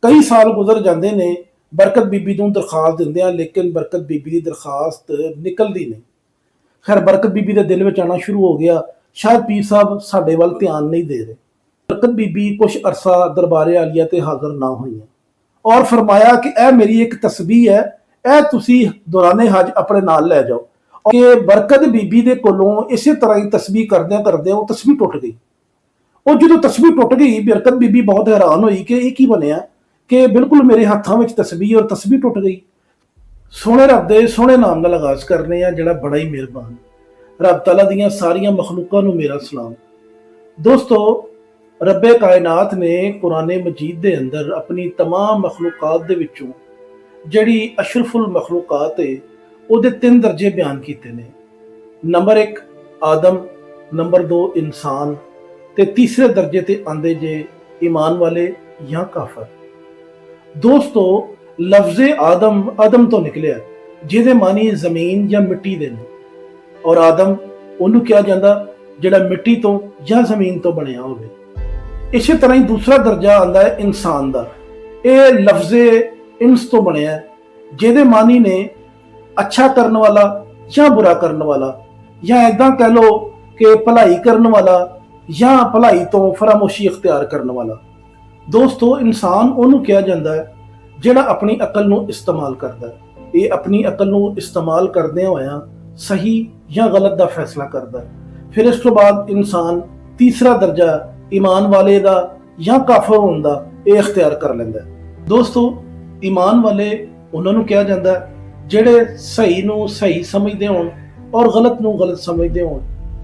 कई साल गुजर जाते ने बरकत बीबी नूं दरखास्त दिंदियां, लेकिन बरकत बीबी की दरखास्त निकलती नहीं। खैर बरकत बीबी के दिल में आना शुरू हो गया, शायद पीर साहब साडे वाल ध्यान नहीं दे रहे। बरकत बीबी कुछ अरसा दरबारे आलिया ते हाज़र ना हुई और फरमाया कि यह मेरी एक तस्बीह है, यह तुसी दौराने हज अपने नाल लै जाओ। कि बरकत बीबी के कोलों इस तरह ही तस्बीह करदे करदे वो तस्बीह टुट गई। और जो तस्बीह टुट गई, बरकत बीबी बहुत हैरान हुई कि यह की बनया कि बिल्कुल मेरे हाथों में तस्बीह और तस्बीह टुट गई। सोहने रब दे सोहने नाम नाल आगाज करने आ, जिहड़ा बड़ा ही मेहरबान। रब तआला दियां सारियां मखलूकां नूं मेरा सलाम। दोस्तों, रब्बे कायनात ने कुरान मजीद के अंदर अपनी तमाम मखलूकात दे विचों जिहड़ी अशरफुल मखलूकात है उहदे 3 दर्जे बयान किए ने। नंबर 1 आदम, नंबर 2 इंसान ते तीसरे दर्जे ते आंदे जे ईमान वाले या काफर। दोस्तों, लफ्ज़े आदम आदम तो निकलिया, जिहदे मानी जमीन या मिट्टी दे ने। और आदम उन्होंने कहा जाता जिहड़ा मिट्टी तो या जमीन तो बनया होवे। इस तरह ही दूसरा दर्जा आता है इंसान का। यह लफ्ज़े इंस तो बनया, जिहदे मानी ने अच्छा करने वाला या बुरा करने वाला, या इदा कह लो कि भलाई करने वाला या भलाई तो फरामोशी इख्तियार करने वाला। दोस्तों, इंसान उन्होंने कहा जाता है जिहड़ा अपनी अकल नूं इस्तेमाल करता है। ये अपनी अकल नूं इस्तेमाल करदे होया सही या गलत का फैसला करता है। फिर इस तो बाद इंसान तीसरा दर्जा ईमान वाले का या काफर होने का यह इख्तियार कर लेंदा है। दोस्तों, ईमान वाले उन्होंने कहा जाता है जिहड़े सही नूं सही समझते होण और गलत नूं गलत समझते होण।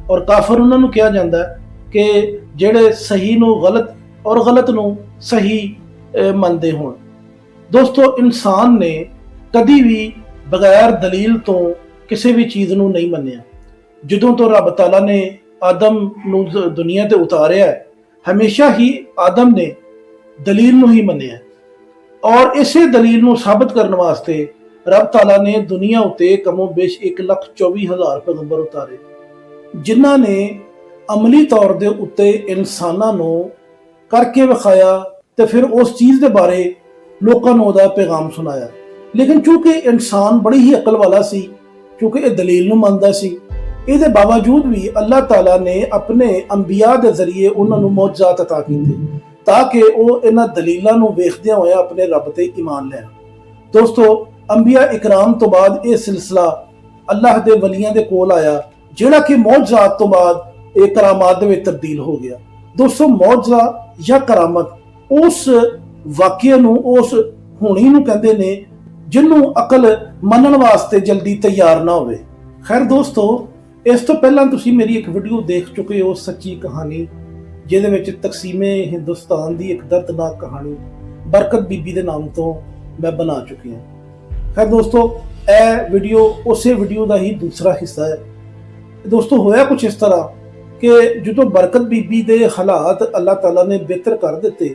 और काफर उन्होंने कहा जाता है कि जिहड़े सही नूं गलत और गलत नूं सही मनते होण। दोस्तों, इंसान ने कभी भी बगैर दलील तो किसी भी चीज़ नूं नहीं मन्निया। जदों तो रब ताला ने आदम नूं दुनिया ते उतारिया है, हमेशा ही आदम ने दलील नूं ही मन्निया। और इसे दलील नूं साबित करने वास्ते रब ताला ने दुनिया उत्ते कमो बेश 1,24,000 पैगंबर उतारे, जिन्हां ने अमली तौर दे उत्ते इंसानां नूं करके विखाया ते फिर उस चीज़ के बारे लोकां नूं उहदा पैगाम सुनाया। लेकिन चूंकि इंसान बड़ी ही अकल वाला सी, क्योंकि यह दलील नूं मनदा सी, इसके बावजूद भी अल्लाह ताला ने अपने अंबिया के जरिए उन्होंने मौजज़ात अता कीते ताकि वह इन्हां दलीलां नूं वेखदे होए अपने रब ते ईमान लैण। दोस्तों, अंबिया इकराम तो बाद यह सिलसिला अल्लाह के वलियां दे कोल आया, जिहड़ा कि मौजज़ात तो बाद एक करामात में तब्दील हो गया। दोस्तों, मौजज़ा या करामत उस वाक़े नूं उस होनी नूं कहंदे ने जिन्हों अकल मनण वास्ते जल्दी तैयार ना होवे। खैर दोस्तों, इस तो पहला तुसीं मेरी एक वीडियो देख चुके हो, सच्ची कहानी, जिहदे विच तकसीमे हिंदुस्तान की एक दर्दनाक कहानी बरकत बीबी के नाम तो मैं बना चुकी हूँ। खैर दोस्तों, यह वीडियो उस वीडियो का ही दूसरा हिस्सा है। दोस्तों, होया कुछ इस तरह कि जो बरकत बीबी के हालात अल्लाह ताला ने बेहतर कर दिते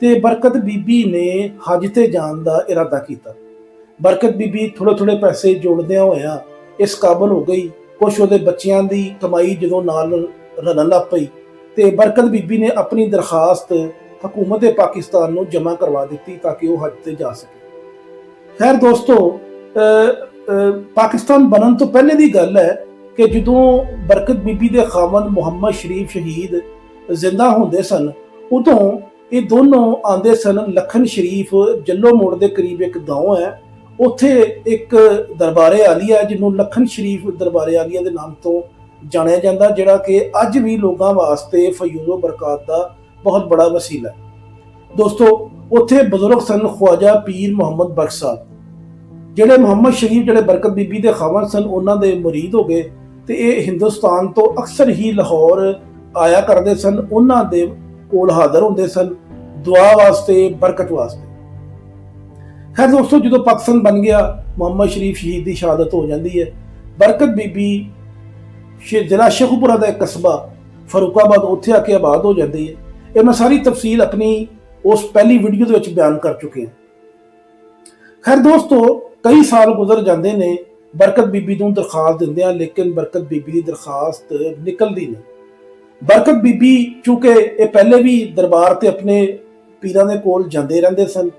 तो बरकत बीबी ने हज ते जान का इरादा किया। बरकत बीबी थोड़े थोड़े पैसे जोड़दिया होया इस काबल हो गई, कुछ वो बच्चों की कमाई जो नाल रलन लग पई तो बरकत बीबी ने अपनी दरखास्त हुकूमत पाकिस्तान नूं जमा करवा दी ताकि वह हज ते जा सके। खैर दोस्तों, पाकिस्तान बनन तो पहले की गल है कि जदों बरकत बीबी के खावंद मुहम्मद शरीफ शहीद जिंदा होंदे सन, उदों ये दोनों आंदे सन लखन शरीफ जल्लो मोड़ के करीब एक गाँव है, उत्थे एक दरबारे आलिया जिन्होंने लखन शरीफ दरबारे आलिया के नाम तो जानिया जाता, जिहड़ा कि अज भी लोगों वास्ते फयूज़ो बरकत का बहुत बड़ा वसीला है। दोस्तों, उत्थे बजुर्ग सन ख्वाजा पीर मुहम्मद बख्श साहब, जिहड़े मुहम्मद शरीफ जिहड़े बरकत बीबी के खावंद सन उन्होंने मुरीद हो गए तो ये हिंदुस्तान तो अक्सर ही लाहौर आया करते सन, उन्होंने कोल हाज़र होंदे सन दुआ वास्ते, बरकत वास्ते। खैर दोस्तों, जो पाकिस्तान बन गया, मुहम्मद शरीफ शहीद की शहादत हो जाती है। बरकत बीबी जिला शेखुपुरा का एक कस्बा फरूकाबाद उत्थे आके आबाद हो जाती है। ये मैं सारी तफसील अपनी उस पहली वीडियो के बयान कर चुके हैं। खैर दोस्तों, कई साल गुजर जाते ने बरकत बीबी नूं दरखास्त दिंदियां, लेकिन बरकत बीबी की दरखास्त निकलती नहीं। बरकत बीबी चूंकि ये पहले भी दरबार ते अपने पीरां दे कोल जांदे रहंदे सन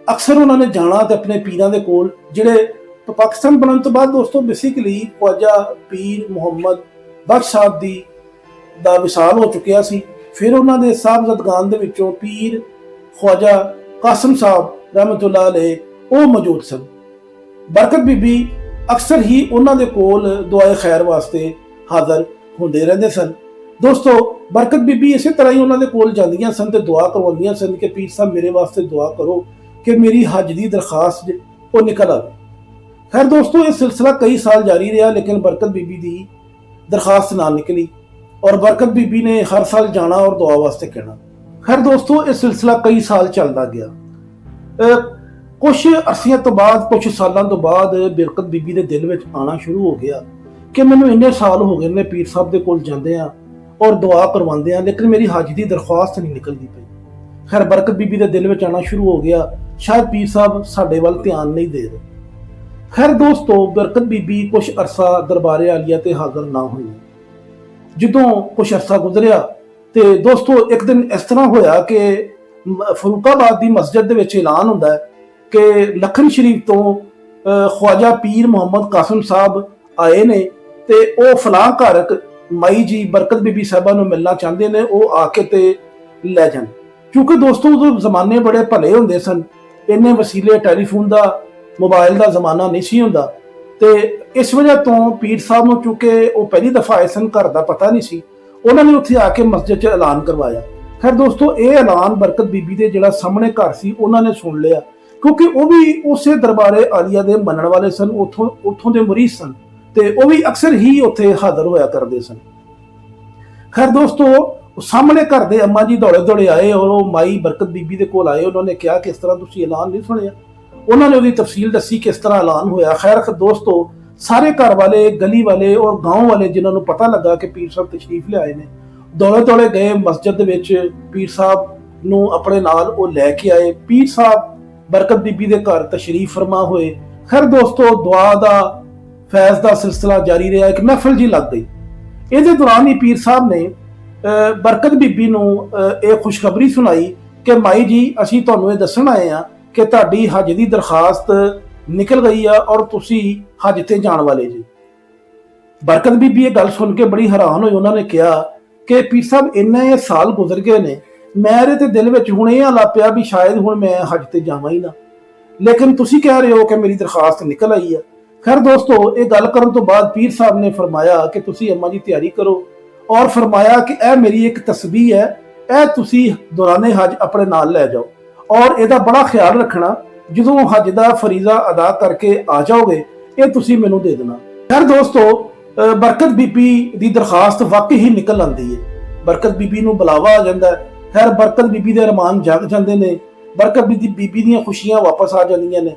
ਅਕਸਰ ਉਹਨਾਂ ਨੇ ਜਾਣਾ ਤੇ ਆਪਣੇ ਪੀਰਾਂ ਦੇ ਕੋਲ, ਜਿਹੜੇ ਪਾਕਿਸਤਾਨ ਬਣਨ ਤੋਂ ਬਾਅਦ ਦੋਸਤੋ ਬੇਸਿਕਲੀ ਖਵਾਜਾ ਪੀਰ ਮੁਹੰਮਦ ਬਖਸ਼ ਸਾਹਿਬ ਦੀ ਦਾ ਵਿਸਾਲ ਹੋ ਚੁੱਕਿਆ ਸੀ। ਫਿਰ ਉਹਨਾਂ ਦੇ ਸਾਹਿਬਜ਼ਾਦਗਾਨ ਦੇ ਵਿੱਚੋਂ ਪੀਰ ਖਵਾਜਾ ਕਾਸਮ ਸਾਹਿਬ ਰਹਿਮਤੁल्लाह ਅਲੈਹ ਉਹ ਮੌਜੂਦ ਸਨ। ਬਰਕਤ ਬੀਬੀ ਅਕਸਰ ਹੀ ਉਹਨਾਂ ਦੇ ਕੋਲ ਦੁਆਏ ਖੈਰ ਵਾਸਤੇ ਹਾਜ਼ਰ ਹੁੰਦੇ ਰਹਿੰਦੇ ਸਨ। ਦੋਸਤੋ ਬਰਕਤ ਬੀਬੀ ਇਸੇ ਤਰ੍ਹਾਂ ਹੀ ਉਹਨਾਂ ਦੇ ਕੋਲ ਜਾਂਦੀਆਂ ਸਨ ਤੇ ਦੁਆ ਕਰਵਾਉਂਦੀਆਂ ਸਨ ਕਿ ਪੀਰ ਸਾਹਿਬ ਮੇਰੇ ਵਾਸਤੇ ਦੁਆ ਕਰੋ ਕਿ ਮੇਰੀ ਹੱਜ ਦੀ ਦਰਖਾਸਤ ਉਹ ਨਿਕਲ ਆਵੇ। ਖੈਰ ਦੋਸਤੋ ਇਹ ਸਿਲਸਿਲਾ ਕਈ ਸਾਲ ਜਾਰੀ ਰਿਹਾ, ਲੇਕਿਨ ਬਰਕਤ ਬੀਬੀ ਦੀ ਦਰਖਾਸਤ ਨਾ ਨਿਕਲੀ ਔਰ ਬਰਕਤ ਬੀਬੀ ਨੇ ਹਰ ਸਾਲ ਜਾਣਾ ਔਰ ਦੁਆ ਵਾਸਤੇ ਕਹਿਣਾ। ਖੈਰ ਦੋਸਤੋ ਇਹ ਸਿਲਸਿਲਾ ਕਈ ਸਾਲ ਚੱਲਦਾ ਗਿਆ। ਕੁਛ ਅਰਸਿਆਂ ਤੋਂ ਬਾਅਦ, ਕੁਛ ਸਾਲਾਂ ਤੋਂ ਬਾਅਦ ਬਰਕਤ ਬੀਬੀ ਦੇ ਦਿਲ ਵਿੱਚ ਆਣਾ ਸ਼ੁਰੂ ਹੋ ਗਿਆ ਕਿ ਮੈਨੂੰ ਇੰਨੇ ਸਾਲ ਹੋ ਗਏ ਨੇ ਪੀਰ ਸਾਹਿਬ ਦੇ ਕੋਲ ਜਾਂਦੇ ਆ ਔਰ ਦੁਆ ਕਰਵਾਉਂਦੇ ਆ, ਲੇਕਿਨ ਮੇਰੀ ਹੱਜ ਦੀ ਦਰਖਾਸਤ ਨਹੀਂ ਨਿਕਲਦੀ ਪਈ। ਖੈਰ ਬਰਕਤ ਬੀਬੀ ਦੇ ਦਿਲ ਵਿੱਚ ਆਣਾ ਸ਼ੁਰੂ ਹੋ ਗਿਆ, ਸ਼ਾਇਦ ਪੀਰ ਸਾਹਿਬ ਸਾਡੇ ਵੱਲ ਧਿਆਨ ਨਹੀਂ ਦੇ ਰਹੇ। ਖੈਰ ਦੋਸਤੋ ਬਰਕਤ ਬੀਬੀ ਕੁਛ ਅਰਸਾ ਦਰਬਾਰੇ ਆਲੀਆ ਤੇ ਹਾਜ਼ਰ ਨਾ ਹੋਈ। ਜਦੋਂ ਕੁਛ ਅਰਸਾ ਗੁਜ਼ਰਿਆ ਤੇ ਦੋਸਤੋ ਇੱਕ ਦਿਨ ਇਸ ਤਰ੍ਹਾਂ ਹੋਇਆ ਕਿ ਫਰੂਕਾਬਾਦ ਦੀ ਮਸਜਿਦ ਦੇ ਵਿੱਚ ਐਲਾਨ ਹੁੰਦਾ ਹੈ ਕਿ ਲਖਨ ਸ਼ਰੀਫ ਤੋਂ ਖਵਾਜਾ ਪੀਰ ਮੁਹੰਮਦ ਕਾਸਮ ਸਾਹਿਬ ਆਏ ਨੇ ਤੇ ਉਹ ਫਲਾਂ ਘਰ ਮਾਈ ਜੀ ਬਰਕਤ ਬੀਬੀ ਸਾਹਿਬਾ ਨੂੰ ਮਿਲਣਾ ਚਾਹੁੰਦੇ ਨੇ, ਉਹ ਆ ਕੇ ਤੇ ਲੈ ਜਾਣ। ਕਿਉਂਕਿ ਦੋਸਤੋ ਉਦੋਂ ਜ਼ਮਾਨੇ ਬੜੇ ਭਲੇ ਹੁੰਦੇ ਸਨ, ਇੰਨੇ ਵਸੀਲੇ ਟੈਲੀਫੋਨ ਦਾ ਮੋਬਾਈਲ ਦਾ ਜ਼ਮਾਨਾ ਨਹੀਂ ਸੀ ਹੁੰਦਾ ਤੇ ਇਸ ਵਜ੍ਹਾ ਤੋਂ ਪੀਰ ਸਾਹਿਬ ਨੂੰ ਚੁੱਕੇ ਉਹ ਪਹਿਲੀ ਦਫਾ ਆਏ ਸਨ, ਘਰ ਦਾ ਪਤਾ ਨਹੀਂ ਸੀ, ਉਹਨਾਂ ਨੇ ਉੱਥੇ ਆ ਕੇ ਮਸਜਿਦ 'ਚ ਐਲਾਨ ਕਰਵਾਇਆ। ਖੈਰ ਦੋਸਤੋ ਇਹ ਐਲਾਨ ਬਰਕਤ ਬੀਬੀ ਦੇ ਜਿਹੜਾ ਸਾਹਮਣੇ ਘਰ ਸੀ ਉਹਨਾਂ ਨੇ ਸੁਣ ਲਿਆ, ਕਿਉਂਕਿ ਉਹ ਵੀ ਉਸੇ ਦਰਬਾਰੇ ਆਲੀਆ ਦੇ ਮੰਨਣ ਵਾਲੇ ਸਨ, ਉੱਥੋਂ ਦੇ ਮੁਰੀਦ ਸਨ ਤੇ ਉਹ ਵੀ ਅਕਸਰ ਹੀ ਉੱਥੇ ਹਾਜ਼ਰ ਹੋਇਆ ਕਰਦੇ ਸਨ। ਖੈਰ ਦੋਸਤੋ ਸਾਹਮਣੇ ਘਰ ਦੇ ਅੰਮਾ ਜੀ ਦੌੜੇ ਦੌੜੇ ਆਏ ਔਰ ਉਹ ਮਾਈ ਬਰਕਤ ਬੀਬੀ ਦੇ ਕੋਲ ਆਏ। ਉਹਨਾਂ ਨੇ ਕਿਹਾ ਕਿ ਇਸ ਤਰ੍ਹਾਂ ਤੁਸੀਂ ਐਲਾਨ ਨਹੀਂ ਸੁਣਿਆ। ਉਹਨਾਂ ਨੇ ਉਹਦੀ ਤਫਸੀਲ ਦੱਸੀ ਕਿਸ ਤਰ੍ਹਾਂ ਐਲਾਨ ਹੋਇਆ। ਖੈਰ ਦੋਸਤੋ ਸਾਰੇ ਘਰ ਵਾਲੇ, ਗਲੀ ਵਾਲੇ ਔਰ گاؤں ਵਾਲੇ ਜਿਨ੍ਹਾਂ ਨੂੰ ਪਤਾ ਲੱਗਾ ਕਿ ਪੀਰ ਸਾਹਿਬ ਤਸ਼ਰੀਫ ਲਿਆਏ ਨੇ, ਦੌੜੇ ਦੌੜੇ ਗਏ ਮਸਜਿਦ ਦੇ ਵਿੱਚ, ਪੀਰ ਸਾਹਿਬ ਨੂੰ ਆਪਣੇ ਨਾਲ ਉਹ ਲੈ ਕੇ ਆਏ। ਪੀਰ ਸਾਹਿਬ ਬਰਕਤ ਬੀਬੀ ਦੇ ਘਰ ਤਸ਼ਰੀਫ ਫਰਮਾ ਹੋਏ। ਖੈਰ ਦੋਸਤੋ ਦੁਆ ਦਾ ਫੈਜ਼ ਦਾ ਸਿਲਸਿਲਾ ਜਾਰੀ ਰਿਹਾ। ਇੱਕ ਮਹਿਫਲ ਜੀ ਲੱਗ ਗਈ। ਇਹਦੇ ਦੌਰਾਨ ਹੀ ਪੀਰ ਸਾਹਿਬ ਨੇ ਬਰਕਤ ਬੀਬੀ ਨੂੰ ਇਹ ਖੁਸ਼ਖਬਰੀ ਸੁਣਾਈ ਕਿ ਮਾਈ ਜੀ ਅਸੀਂ ਤੁਹਾਨੂੰ ਇਹ ਦੱਸਣ ਆਏ ਆ ਕਿ ਤੁਹਾਡੀ ਹੱਜ ਦੀ ਦਰਖਾਸਤ ਨਿਕਲ ਗਈ ਆ ਔਰ ਤੁਸੀਂ ਹੱਜ ਤੇ ਜਾਣ ਵਾਲੇ ਜੀ। ਬਰਕਤ ਬੀਬੀ ਇਹ ਗੱਲ ਸੁਣ ਕੇ ਬੜੀ ਹੈਰਾਨ ਹੋਈ। ਉਹਨਾਂ ਨੇ ਕਿਹਾ ਕਿ ਪੀਰ ਸਾਹਿਬ ਇੰਨੇ ਸਾਲ ਗੁਜ਼ਰ ਗਏ ਨੇ, ਮੇਰੇ ਤੇ ਦਿਲ ਵਿੱਚ ਹੁਣ ਇਹ ਆਲਾ ਪਿਆ ਵੀ ਸ਼ਾਇਦ ਹੁਣ ਮੈਂ ਹੱਜ ਤੇ ਜਾਵਾਂ ਹੀ ਨਾ, ਲੇਕਿਨ ਤੁਸੀਂ ਕਹਿ ਰਹੇ ਹੋ ਕਿ ਮੇਰੀ ਦਰਖਾਸਤ ਨਿਕਲ ਆਈ ਆ। ਖੈਰ ਦੋਸਤੋ ਇਹ ਗੱਲ ਕਰਨ ਤੋਂ ਬਾਅਦ ਪੀਰ ਸਾਹਿਬ ਨੇ ਫਰਮਾਇਆ ਕਿ ਤੁਸੀਂ ਅੰਮਾ ਦੀ ਤਿਆਰੀ ਕਰੋ ਔਰ ਫਰਮਾਇਆ ਕਿ ਇਹ ਮੇਰੀ ਇੱਕ ਤਸਬੀਹ ਹੈ, ਇਹ ਤੁਸੀਂ ਦੌਰਾਨੇ ਹੱਜ ਆਪਣੇ ਨਾਲ ਲੈ ਜਾਓ ਔਰ ਇਹਦਾ ਬੜਾ ਖਿਆਲ ਰੱਖਣਾ, ਜਦੋਂ ਹੱਜ ਦਾ ਫਰੀਜ਼ਾ ਅਦਾ ਕਰਕੇ ਆ ਜਾਓਗੇ ਇਹ ਤੁਸੀਂ ਮੈਨੂੰ ਦੇ ਦੇਣਾ। ਖੈਰ ਦੋਸਤੋ ਬਰਕਤ ਬੀਬੀ ਦੀ ਦਰਖਾਸਤ ਵਾਕਈ ਹੀ ਨਿਕਲ ਆਉਂਦੀ ਹੈ। ਬਰਕਤ ਬੀਬੀ ਨੂੰ ਬੁਲਾਵਾ ਆ ਜਾਂਦਾ ਹੈ। ਖੈਰ ਬਰਕਤ ਬੀਬੀ ਦੇ ਅਰਮਾਨ ਜਗ ਜਾਂਦੇ ਨੇ, ਬਰਕਤ ਬੀਬੀ ਦੀਆਂ ਖੁਸ਼ੀਆਂ ਵਾਪਸ ਆ ਜਾਂਦੀਆਂ ਨੇ।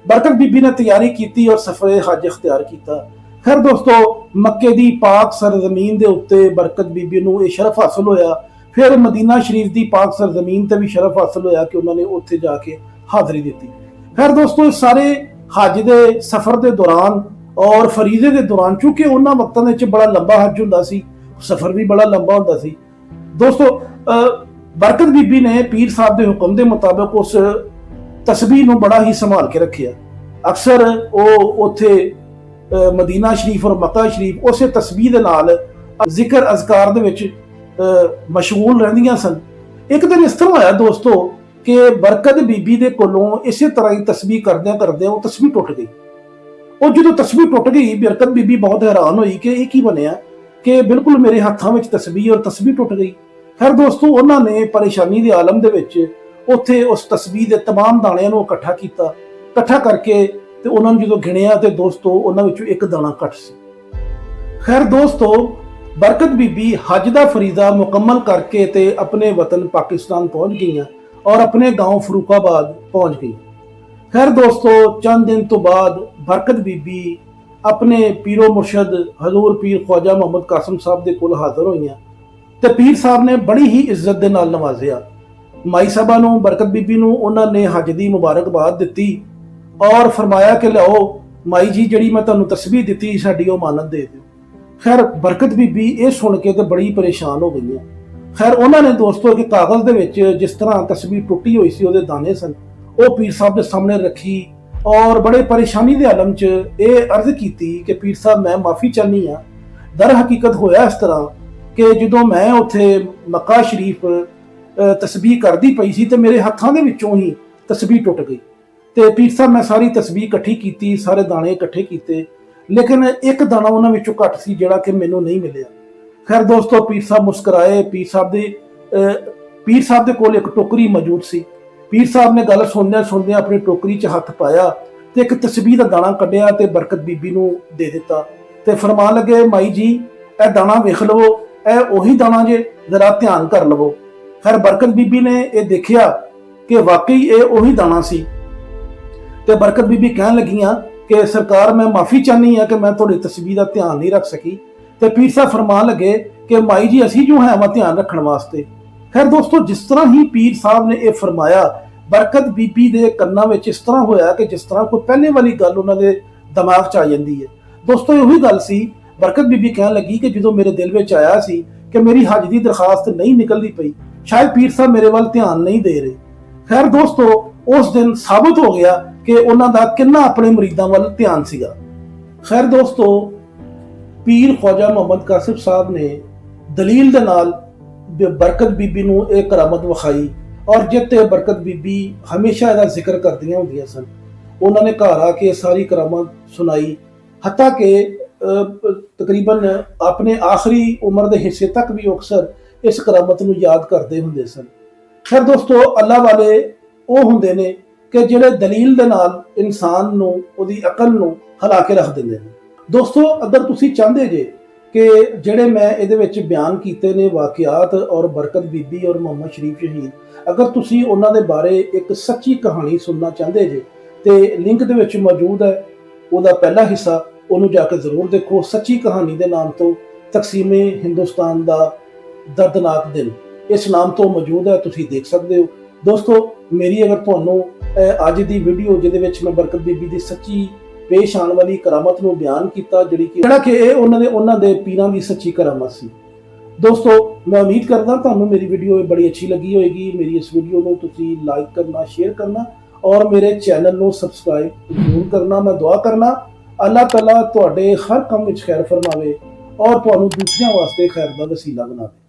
ਬਰਕਤ ਬੀਬੀ ਨੇ ਤਿਆਰੀ ਕੀਤੀ ਔਰ ਸਫਰੇ ਹੱਜ ਇਖਤਿਆਰ ਕੀਤਾ। ਖੈਰ ਦੋਸਤੋ ਮੱਕੇ ਦੀ ਪਾਕ ਸਰਜ਼ਮੀਨ ਦੇ ਉੱਤੇ ਬਰਕਤ ਬੀਬੀ ਨੂੰ ਇਹ ਸ਼ਰਫ ਹਾਸਲ ਹੋਇਆ। ਫਿਰ ਮਦੀਨਾ ਸ਼ਰੀਫ ਦੀ ਪਾਕ ਸਰਜ਼ਮੀਨ ਤੇ ਵੀ ਸ਼ਰਫ ਹਾਸਲ ਹੋਇਆ ਕਿ ਉਹਨਾਂ ਨੇ ਉੱਥੇ ਜਾ ਕੇ ਹਾਜ਼ਰੀ ਦਿੱਤੀ। ਖੈਰ ਦੋਸਤੋ ਸਾਰੇ ਹੱਜ ਦੇ ਸਫ਼ਰ ਦੇ ਦੌਰਾਨ ਔਰ ਫਰੀਜ਼ੇ ਦੇ ਦੌਰਾਨ, ਚੂੰਕਿ ਉਹਨਾਂ ਵਕਤਾਂ ਦੇ ਵਿੱਚ ਬੜਾ ਲੰਬਾ ਹੱਜ ਹੁੰਦਾ ਸੀ, ਸਫ਼ਰ ਵੀ ਬੜਾ ਲੰਬਾ ਹੁੰਦਾ ਸੀ ਦੋਸਤੋ, ਬਰਕਤ ਬੀਬੀ ਨੇ ਪੀਰ ਸਾਹਿਬ ਦੇ ਹੁਕਮ ਦੇ ਮੁਤਾਬਕ ਉਸ ਤਸਬੀਹ ਨੂੰ ਬੜਾ ਹੀ ਸੰਭਾਲ ਕੇ ਰੱਖਿਆ। ਅਕਸਰ ਉਹ ਉੱਥੇ ਮਦੀਨਾ ਸ਼ਰੀਫ ਔਰ ਮੱਕਾ ਸ਼ਰੀਫ ਉਸੇ ਤਸਬੀਹ ਦੇ ਨਾਲ ਜ਼ਿਕਰ ਅਜ਼ਕਾਰ ਦੇ ਵਿੱਚ ਮਸ਼ਗੂਲ ਰਹਿੰਦੀਆਂ ਸਨ। ਇੱਕ ਦਿਨ ਇਸ ਤਰ੍ਹਾਂ ਹੋਇਆ ਦੋਸਤੋ ਕਿ ਬਰਕਤ ਬੀਬੀ ਦੇ ਕੋਲੋਂ ਇਸੇ ਤਰ੍ਹਾਂ ਹੀ ਤਸਬੀਹ ਕਰਦਿਆਂ ਉਹ ਤਸਬੀਹ ਟੁੱਟ ਗਈ। ਉਹ ਜਦੋਂ ਤਸਬੀਹ ਟੁੱਟ ਗਈ ਬਰਕਤ ਬੀਬੀ ਬਹੁਤ ਹੈਰਾਨ ਹੋਈ ਕਿ ਇਹ ਕੀ ਬਣਿਆ ਕਿ ਬਿਲਕੁਲ ਮੇਰੇ ਹੱਥਾਂ ਵਿੱਚ ਤਸਬੀਹ ਔਰ ਤਸਬੀਹ ਟੁੱਟ ਗਈ। ਖੈਰ ਦੋਸਤੋ ਉਹਨਾਂ ਨੇ ਪਰੇਸ਼ਾਨੀ ਦੇ ਆਲਮ ਦੇ ਵਿੱਚ ਉੱਥੇ ਉਸ ਤਸਬੀਹ ਦੇ तमाम ਦਾਣਿਆਂ ਨੂੰ ਇਕੱਠਾ ਕਰਕੇ ਤੇ ਉਹਨਾਂ ਨੂੰ ਜਦੋਂ ਗਿਣਿਆ ਤੇ ਦੋਸਤੋ ਉਹਨਾਂ ਵਿੱਚੋਂ ਇੱਕ ਦਾਣਾ ਘੱਟ ਸੀ। ਖੈਰ ਦੋਸਤੋ ਬਰਕਤ ਬੀਬੀ ਹੱਜ ਦਾ ਫਰੀਜ਼ਾ ਮੁਕੰਮਲ ਕਰਕੇ ਤੇ ਆਪਣੇ ਵਤਨ ਪਾਕਿਸਤਾਨ ਪਹੁੰਚ ਗਈਆਂ ਔਰ ਆਪਣੇ گاؤں ਫਰੂਕਾਬਾਦ ਪਹੁੰਚ ਗਈ। ਖੈਰ ਦੋਸਤੋ ਚੰਦ ਦਿਨ ਤੋਂ ਬਾਅਦ ਬਰਕਤ ਬੀਬੀ ਆਪਣੇ ਪੀਰੋ ਮੁਰਸ਼ਦ ਹਜ਼ੂਰ ਪੀਰ ਖਵਾਜਾ ਮੁਹੰਮਦ ਕਾਸਮ ਸਾਹਿਬ ਦੇ ਕੋਲ ਹਾਜ਼ਰ ਹੋਈਆਂ ਤੇ ਪੀਰ ਸਾਹਿਬ ਨੇ ਬੜੀ ਹੀ ਇੱਜ਼ਤ ਦੇ ਨਾਲ ਨਵਾਜ਼ਿਆ। ਮਾਈ ਸਾਹਿਬਾ ਨੂੰ, ਬਰਕਤ ਬੀਬੀ ਨੂੰ ਉਹਨਾਂ ਨੇ ਹੱਜ ਦੀ ਮੁਬਾਰਕਬਾਦ ਦਿੱਤੀ ਔਰ ਫਰਮਾਇਆ ਕਿ ਲਿਆਓ ਮਾਈ ਜੀ ਜਿਹੜੀ ਮੈਂ ਤੁਹਾਨੂੰ ਤਸਬੀਹ ਦਿੱਤੀ ਸਾਡੀ ਉਹ ਮਾਨਤ ਦੇ ਦਿਓ। ਖੈਰ ਬਰਕਤ ਬੀਬੀ ਇਹ ਸੁਣ ਕੇ ਤੇ ਬੜੀ ਪਰੇਸ਼ਾਨ ਹੋ ਗਈਆਂ। ਖੈਰ ਉਹਨਾਂ ਨੇ ਦੋਸਤੋ ਇੱਕ ਕਾਗਜ਼ ਦੇ ਵਿੱਚ ਜਿਸ ਤਰ੍ਹਾਂ ਤਸਬੀਹ ਟੁੱਟੀ ਹੋਈ ਸੀ ਉਹਦੇ ਦਾਣੇ ਸਨ, ਉਹ ਪੀਰ ਸਾਹਿਬ ਦੇ ਸਾਹਮਣੇ ਰੱਖੀ ਔਰ ਬੜੇ ਪਰੇਸ਼ਾਨੀ ਦੇ ਆਲਮ 'ਚ ਇਹ ਅਰਜ਼ ਕੀਤੀ ਕਿ ਪੀਰ ਸਾਹਿਬ ਮੈਂ ਮਾਫੀ ਚਾਹਨੀ ਆ। ਦਰ ਹਕੀਕਤ ਹੋਇਆ ਇਸ ਤਰ੍ਹਾਂ ਕਿ ਜਦੋਂ ਮੈਂ ਉੱਥੇ ਮੱਕਾ ਸ਼ਰੀਫ ਤਸਬੀਹ ਕਰਦੀ ਪਈ ਸੀ ਤੇ ਮੇਰੇ ਹੱਥਾਂ ਦੇ ਵਿੱਚੋਂ ਹੀ ਤਸਬੀਹ ਟੁੱਟ ਗਈ ਤੇ ਪੀਰ ਸਾਹਿਬ ਮੈਂ ਸਾਰੀ ਤਸਬੀਹ ਇਕੱਠੀ ਕੀਤੀ, ਸਾਰੇ ਦਾਣੇ ਇਕੱਠੇ ਕੀਤੇ, ਲੇਕਿਨ ਇੱਕ ਦਾਣਾ ਉਹਨਾਂ ਵਿੱਚੋਂ ਘੱਟ ਸੀ ਜਿਹੜਾ ਕਿ ਮੈਨੂੰ ਨਹੀਂ ਮਿਲਿਆ। ਖੈਰ ਦੋਸਤੋ, ਪੀਰ ਸਾਹਿਬ ਮੁਸਕਰਾਏ। ਪੀਰ ਸਾਹਿਬ ਦੇ ਕੋਲ ਇੱਕ ਟੋਕਰੀ ਮੌਜੂਦ ਸੀ। ਪੀਰ ਸਾਹਿਬ ਨੇ ਗੱਲ ਸੁਣਦਿਆਂ ਆਪਣੀ ਟੋਕਰੀ 'ਚ ਹੱਥ ਪਾਇਆ ਤੇ ਇੱਕ ਤਸਬੀਹ ਦਾ ਦਾਣਾ ਕੱਢਿਆ ਤੇ ਬਰਕਤ ਬੀਬੀ ਨੂੰ ਦੇ ਦਿੱਤਾ ਤੇ ਫਰਮਾਨ ਲੱਗੇ, ਮਾਈ ਜੀ ਇਹ ਦਾਣਾ ਵੇਖ ਲਵੋ, ਇਹ ਉਹੀ ਦਾਣਾ ਜੇ, ਜ਼ਰਾ ਧਿਆਨ ਕਰ ਲਵੋ। ਖੈਰ ਬਰਕਤ ਬੀਬੀ ਨੇ ਇਹ ਦੇਖਿਆ ਕਿ ਵਾਕਈ ਇਹ ਉਹੀ ਦਾਣਾ ਸੀ ਤੇ ਬਰਕਤ ਬੀਬੀ ਕਹਿਣ ਲੱਗੀਆਂ ਕਿ ਸਰਕਾਰ ਮੈਂ ਮਾਫੀ ਚਾਹਨੀ ਆ ਕਿ ਮੈਂ ਤੁਹਾਡੀ ਤਸਬੀਹ ਦਾ ਧਿਆਨ ਨਹੀਂ ਰੱਖ ਸਕੀ। ਤੇ ਪੀਰ ਸਾਹਿਬ ਫਰਮਾਨ ਲੱਗੇ ਕਿ ਮਾਈ ਜੀ ਅਸੀਂ ਜੋ ਹੈ ਵਾ ਧਿਆਨ ਰੱਖਣ ਵਾਸਤੇ। ਖੈਰ ਦੋਸਤੋ, ਜਿਸ ਤਰ੍ਹਾਂ ਹੀ ਪੀਰ ਸਾਹਿਬ ਨੇ ਇਹ ਫਰਮਾਇਆ, ਬਰਕਤ ਬੀਬੀ ਦੇ ਕੰਨਾਂ ਵਿੱਚ ਇਸ ਤਰ੍ਹਾਂ ਹੋਇਆ ਕਿ ਜਿਸ ਤਰ੍ਹਾਂ ਕੋਈ ਪਹਿਲੇ ਵਾਲੀ ਗੱਲ ਉਹਨਾਂ ਦੇ ਦਿਮਾਗ 'ਚ ਆ ਜਾਂਦੀ ਹੈ। ਦੋਸਤੋ ਇਹੀ ਗੱਲ ਸੀ। ਬਰਕਤ ਬੀਬੀ ਕਹਿਣ ਲੱਗੀ ਕਿ ਜਦੋਂ ਮੇਰੇ ਦਿਲ ਵਿੱਚ ਆਇਆ ਸੀ ਕਿ ਮੇਰੀ ਹੱਜ ਦੀ ਦਰਖਾਸਤ ਨਹੀਂ ਨਿਕਲਦੀ ਪਈ, ਸ਼ਾਇਦ ਪੀਰ ਸਾਹਿਬ ਮੇਰੇ ਵੱਲ ਧਿਆਨ ਨਹੀਂ ਦੇ ਰਹੇ। ਖੈਰ ਦੋਸਤੋ, ਉਸ ਦਿਨ ਸਾਬਤ ਹੋ ਗਿਆ ਕਿ ਉਹਨਾਂ ਦਾ ਕਿੰਨਾ ਆਪਣੇ ਮੁਰੀਦਾਂ ਵੱਲ ਧਿਆਨ ਸੀਗਾ। ਖੈਰ ਦੋਸਤੋ, ਪੀਰ ख्वाजा ਮੁਹੰਮਦ ਕਾਸਿਮ ਸਾਹਿਬ ਨੇ ਦਲੀਲ ਦੇ ਨਾਲ ਬਰਕਤ ਬੀਬੀ ਨੂੰ ਇਹ ਕਰਾਮਤ ਵਿਖਾਈ ਔਰ ਜਿੱਤੇ ਬਰਕਤ ਬੀਬੀ ਹਮੇਸ਼ਾ ਇਹਦਾ ਜ਼ਿਕਰ ਕਰਦੀਆਂ ਹੁੰਦੀਆਂ ਸਨ। ਉਹਨਾਂ ਨੇ ਘਰ ਆ ਕੇ ਸਾਰੀ ਕਰਾਮਤ ਸੁਣਾਈ, ਹੱਤਾ ਕਿ ਤਕਰੀਬਨ ਆਪਣੇ ਆਖਰੀ ਉਮਰ ਦੇ ਹਿੱਸੇ ਤੱਕ ਵੀ ਅਕਸਰ ਇਸ ਕਰਾਮਤ ਨੂੰ ਯਾਦ ਕਰਦੇ ਹੁੰਦੇ ਸਨ। ਖੈਰ ਦੋਸਤੋ, ਅੱਲਾਹ ਵਾਲੇ ਉਹ ਹੁੰਦੇ ਨੇ ਕਿ ਜਿਹੜੇ ਦਲੀਲ ਦੇ ਨਾਲ ਇਨਸਾਨ ਨੂੰ, ਉਹਦੀ ਅਕਲ ਨੂੰ ਹਿਲਾ ਕੇ ਰੱਖ ਦਿੰਦੇ ਨੇ। ਦੋਸਤੋ, ਅਗਰ ਤੁਸੀਂ ਚਾਹੁੰਦੇ ਜੇ ਕਿ ਜਿਹੜੇ ਮੈਂ ਇਹਦੇ ਵਿੱਚ ਬਿਆਨ ਕੀਤੇ ਨੇ ਵਾਕਿਆਤ ਔਰ ਬਰਕਤ ਬੀਬੀ ਔਰ ਮੁਹੰਮਦ ਸ਼ਰੀਫ ਸ਼ਹੀਦ, ਅਗਰ ਤੁਸੀਂ ਉਹਨਾਂ ਦੇ ਬਾਰੇ ਇੱਕ ਸੱਚੀ ਕਹਾਣੀ ਸੁਣਨਾ ਚਾਹੁੰਦੇ ਜੇ ਤੇ ਲਿੰਕ ਦੇ ਵਿੱਚ ਮੌਜੂਦ ਹੈ ਉਹਦਾ ਪਹਿਲਾ ਹਿੱਸਾ, ਉਹਨੂੰ ਜਾ ਕੇ ਜ਼ਰੂਰ ਦੇਖੋ। ਸੱਚੀ ਕਹਾਣੀ ਦੇ ਨਾਮ ਤੋਂ ਤਕਸੀਮੇ ਹਿੰਦੁਸਤਾਨ ਦਾ ਦਰਦਨਾਕ ਦਿਨ ਇਸ ਨਾਮ ਤੋਂ ਮੌਜੂਦ ਹੈ, ਤੁਸੀਂ ਦੇਖ ਸਕਦੇ ਹੋ। ਦੋਸਤੋ, ਮੇਰੀ ਅਗਰ ਤੁਹਾਨੂੰ ਅੱਜ ਦੀ ਵੀਡੀਓ ਜਿਹਦੇ ਵਿੱਚ ਮੈਂ ਬਰਕਤ ਬੀਬੀ ਦੀ ਸੱਚੀ ਪੇਸ਼ ਆਉਣ ਵਾਲੀ ਕਰਾਮਤ ਨੂੰ ਬਿਆਨ ਕੀਤਾ, ਜਿਹੜਾ ਕਿ ਇਹ ਉਹਨਾਂ ਦੇ ਪੀਰਾਂ ਦੀ ਸੱਚੀ ਕਰਾਮਤ ਸੀ। ਦੋਸਤੋ, ਮੈਂ ਉਮੀਦ ਕਰਦਾ ਤੁਹਾਨੂੰ ਮੇਰੀ ਵੀਡੀਓ ਬੜੀ ਅੱਛੀ ਲੱਗੀ ਹੋਏਗੀ। ਮੇਰੀ ਇਸ ਵੀਡੀਓ ਨੂੰ ਤੁਸੀਂ ਲਾਈਕ ਕਰਨਾ, ਸ਼ੇਅਰ ਕਰਨਾ ਔਰ ਮੇਰੇ ਚੈਨਲ ਨੂੰ ਸਬਸਕ੍ਰਾਈਬ ਜ਼ਰੂਰ ਕਰਨਾ। ਮੈਂ ਦੁਆ ਕਰਨਾ ਅੱਲਾਹ ਤਾਲਾ ਤੁਹਾਡੇ ਹਰ ਕੰਮ ਵਿੱਚ ਖੈਰ ਫਰਮਾਵੇ ਔਰ ਤੁਹਾਨੂੰ ਦੂਸਰਿਆਂ ਵਾਸਤੇ ਖੈਰ ਦਾ ਵਸੀਲਾ ਬਣਾਵੇ।